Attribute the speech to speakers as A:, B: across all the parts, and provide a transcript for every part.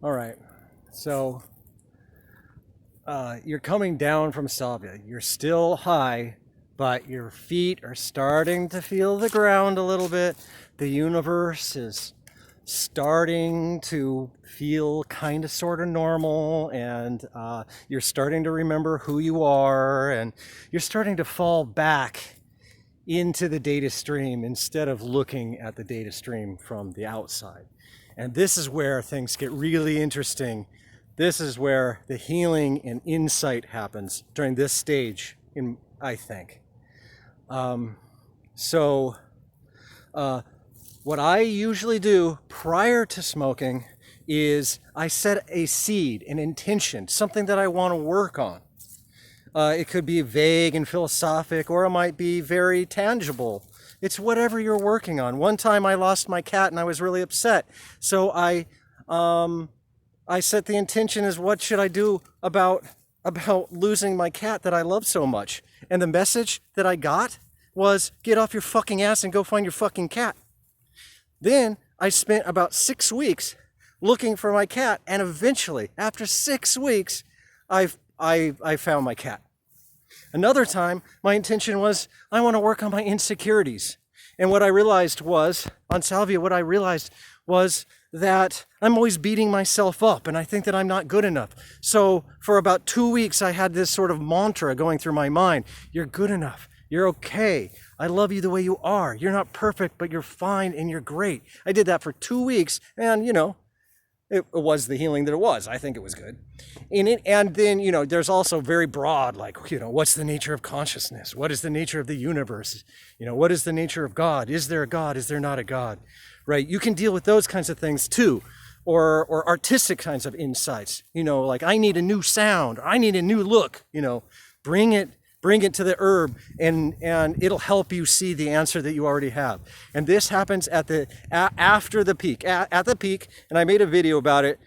A: All right. So you're coming down from Salvia. You're still high, but your feet are starting to feel the ground a little bit. The universe is starting to feel kind of sort of normal, and you're starting to remember who you are, and you're starting to fall back into the data stream instead of looking at the data stream from the outside. And this is where things get really interesting. This is where the healing and insight happens during this stage, I think. So what I usually do prior to smoking is I set a seed, an intention, something that I want to work on. It could be vague and philosophic, or it might be very tangible. It's whatever you're working on. One time I lost my cat and I was really upset. So I set the intention as, what should I do about losing my cat that I love so much? And the message that I got was, get off your fucking ass and go find your fucking cat. Then I spent about 6 weeks looking for my cat, and eventually, after 6 weeks, I found my cat. Another time, my intention was, I want to work on my insecurities. And what I realized was, on Salvia, what I realized was that I'm always beating myself up, and I think that I'm not good enough. So for about 2 weeks, I had this sort of mantra going through my mind. You're good enough. You're okay. I love you the way you are. You're not perfect, but you're fine and you're great. I did that for 2 weeks, and it was the healing that it was. I think it was good. And then, there's also very broad, like, what's the nature of consciousness? What is the nature of the universe? What is the nature of God? Is there a God? Is there not a God? Right? You can deal with those kinds of things too. Or artistic kinds of insights. Like, I need a new sound. Or I need a new look. Bring it to the herb, and it'll help you see the answer that you already have. And this happens after the peak. At the peak, and I made a video about it.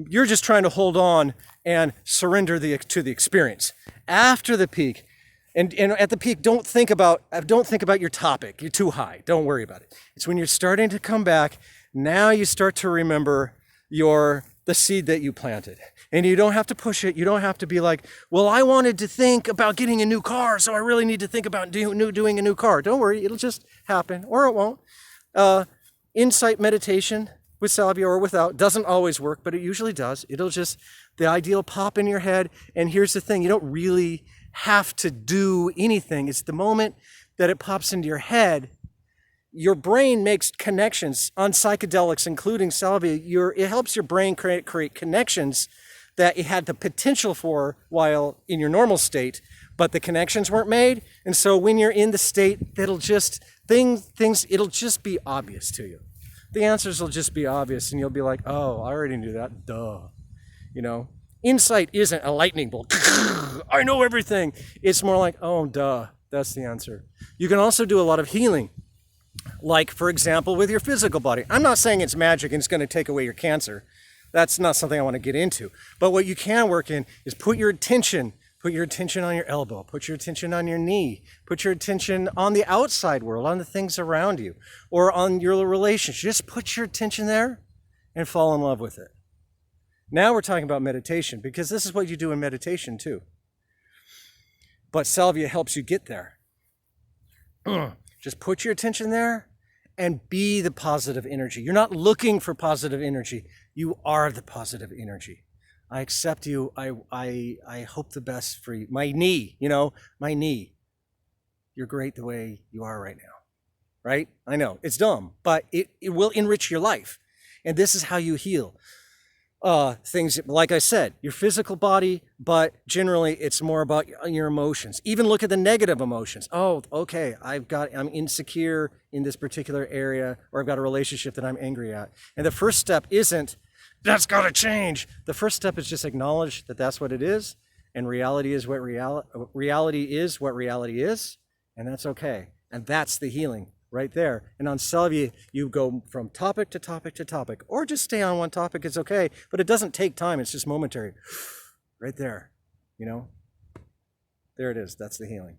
A: You're just trying to hold on and surrender to the experience. After the peak, and at the peak, don't think about your topic. You're too high. Don't worry about it. It's when you're starting to come back. Now you start to remember the seed that you planted. And you don't have to push it. You don't have to be like, well, I wanted to think about getting a new car, so I really need to think about doing a new car. Don't worry, it'll just happen, or it won't. Insight meditation with Salvia or without doesn't always work, but it usually does. The idea will pop in your head. And here's the thing, you don't really have to do anything. It's the moment that it pops into your head. Your brain makes connections on psychedelics, including Salvia. It helps your brain create connections that it had the potential for while in your normal state, but the connections weren't made. And so when you're in the state, it'll just be obvious to you. The answers will just be obvious, and you'll be like, oh, I already knew that, duh. Insight isn't a lightning bolt. I know everything. It's more like, oh, duh, that's the answer. You can also do a lot of healing. Like, for example, with your physical body. I'm not saying it's magic and it's going to take away your cancer. That's not something I want to get into. But what you can work in is put your attention on your elbow, put your attention on your knee, put your attention on the outside world, on the things around you, or on your relationship. Just put your attention there and fall in love with it. Now we're talking about meditation, because this is what you do in meditation too. But Salvia helps you get there. Just put your attention there and be the positive energy. You're not looking for positive energy. You are the positive energy. I accept you. I hope the best for you. My knee. You're great the way you are right now. Right? I know, it's dumb, but it will enrich your life. And this is how you heal. Things, like I said, your physical body, but generally it's more about your emotions. Even look at the negative emotions. Oh, okay, I'm insecure in this particular area, or I've got a relationship that I'm angry at. And the first step isn't, that's got to change. The first step is just acknowledge that that's what it is, and reality is what reality is, and that's okay. And that's the healing right there. And on Salvia, you go from topic to topic to topic, or just stay on one topic. It's okay, but it doesn't take time. It's just momentary. Right there, there it is. That's the healing.